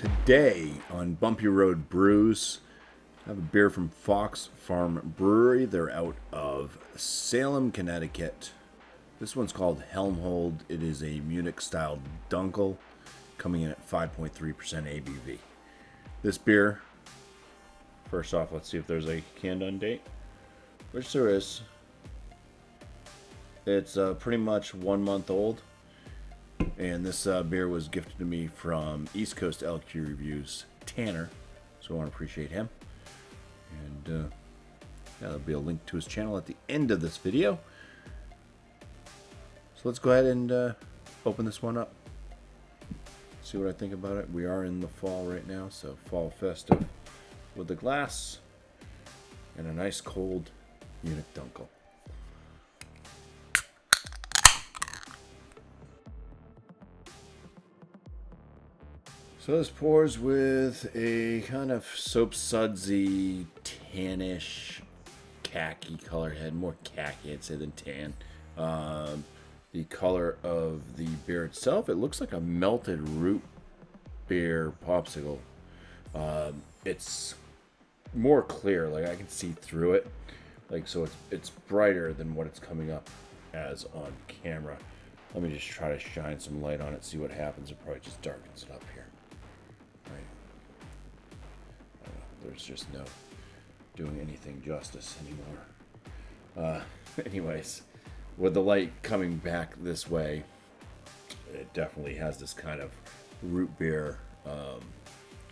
Today on Bumpy Road Brews, I have a beer from Farm Brewery. They're out of Salem, Connecticut. This one's called Helmhold. It is a Munich style Dunkel, coming in at 5.3% ABV. This beer, first off, let's see if there's a canned on date, which there is. It's pretty much 1 month old. And this beer was gifted to me from East Coast LQ Reviews, Tanner. So I want to appreciate him. And yeah, there'll be a link to his channel at the end of this video. So let's go ahead and open this one up. See what I think about it. We are in the fall right now, so fall festive with the glass and a nice cold Munich Dunkel. So this pours with a kind of soap sudsy, tannish, khaki color head. More khaki, I'd say, than tan. The color of the beer itself, it looks like a melted root beer popsicle. It's more clear, like I can see through it. Like, so it's brighter than what it's coming up as on camera. Let me just try to shine some light on it, see what happens. It probably just darkens it up here. There's just no doing anything justice anymore. Anyways, with the light coming back this way, it definitely has this kind of root beer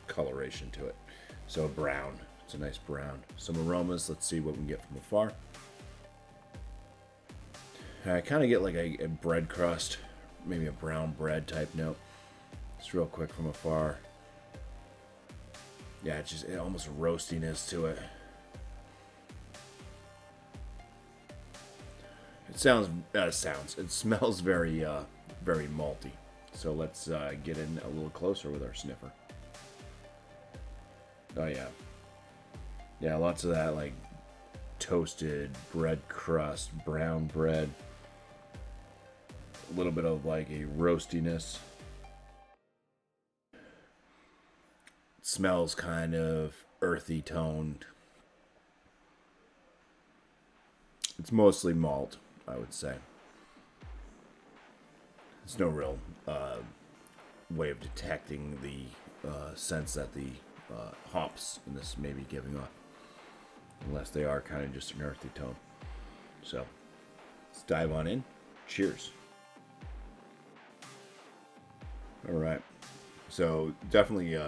coloration to it. So brown. It's a nice brown. Some aromas. Let's see what we can get from afar. I kind of get like a bread crust, maybe a brown bread type note. Just real quick from afar. Yeah, it's just almost roastiness to it. It smells very, very malty. So let's get in a little closer with our sniffer. Oh yeah, yeah, lots of that like toasted bread crust, brown bread. A little bit of like a roastiness. Smells kind of earthy toned. It's mostly malt, I would say. There's no real way of detecting the sense that the hops in this may be giving off, unless they are kind of just an earthy tone. So let's dive on in. Cheers. All right. So definitely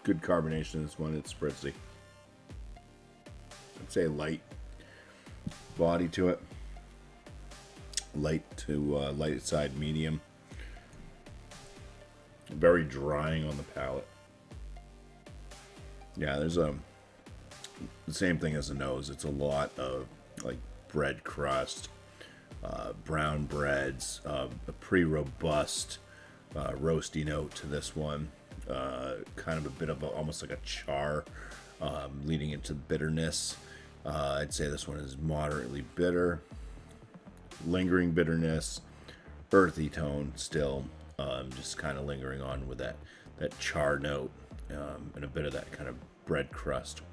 good carbonation in this one. It's spritzy. I'd say light body to it. Light to light side medium. Very drying on the palate. Yeah, there's the same thing as the nose. It's a lot of like bread crust, brown breads, a pretty robust roasty note to this one. Kind of a bit of almost like a char leading into bitterness. I'd say this one is moderately bitter, lingering bitterness, earthy tone still, just kind of lingering on with that char note, and a bit of that kind of bread crust.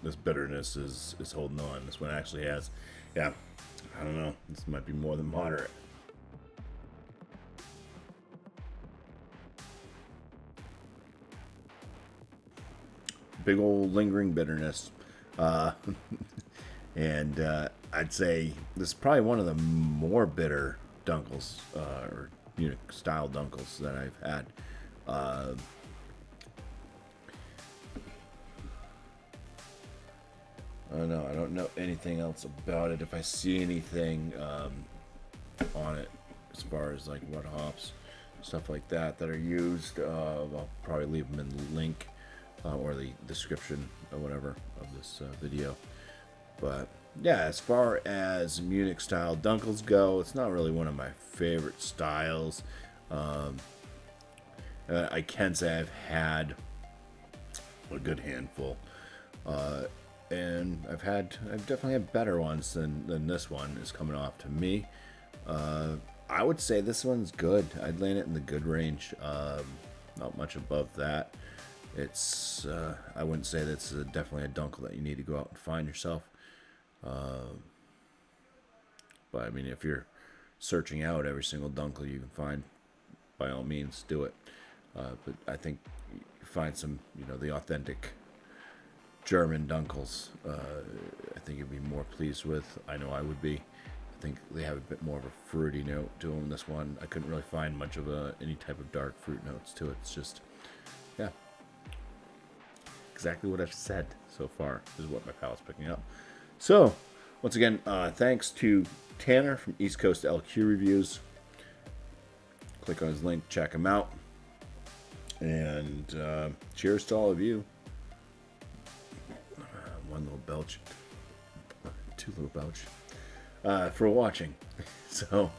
This bitterness is holding on. This one actually has, yeah, I don't know. This might be more than moderate. Big old lingering bitterness. And I'd say this is probably one of the more bitter Dunkels, or Munich style Dunkels that I've had. I don't know. I don't know anything else about it. If I see anything on it, as far as like what hops, stuff like that are used, I'll probably leave them in the link or the description or whatever of this video. But yeah, as far as Munich style Dunkels go, it's not really one of my favorite styles. I can say I've had a good handful. And I've definitely had better ones than this one is coming off to me. I would say this one's good. I'd land it in the good range. Not much above that. It's I wouldn't say that's definitely a Dunkel that you need to go out and find yourself. But I mean, if you're searching out every single Dunkel you can find, by all means, do it. But I think you find some, the authentic German Dunkels. I think you'd be more pleased with. I know I would be. I think they have a bit more of a fruity note to them. This one, I couldn't really find much of any type of dark fruit notes to it. It's just, yeah, exactly what I've said so far is what my palate's picking up. So, once again, thanks to Tanner from East Coast LQ Reviews. Click on his link, check him out. And cheers to all of you. One little belch. Two little belch. For watching. So,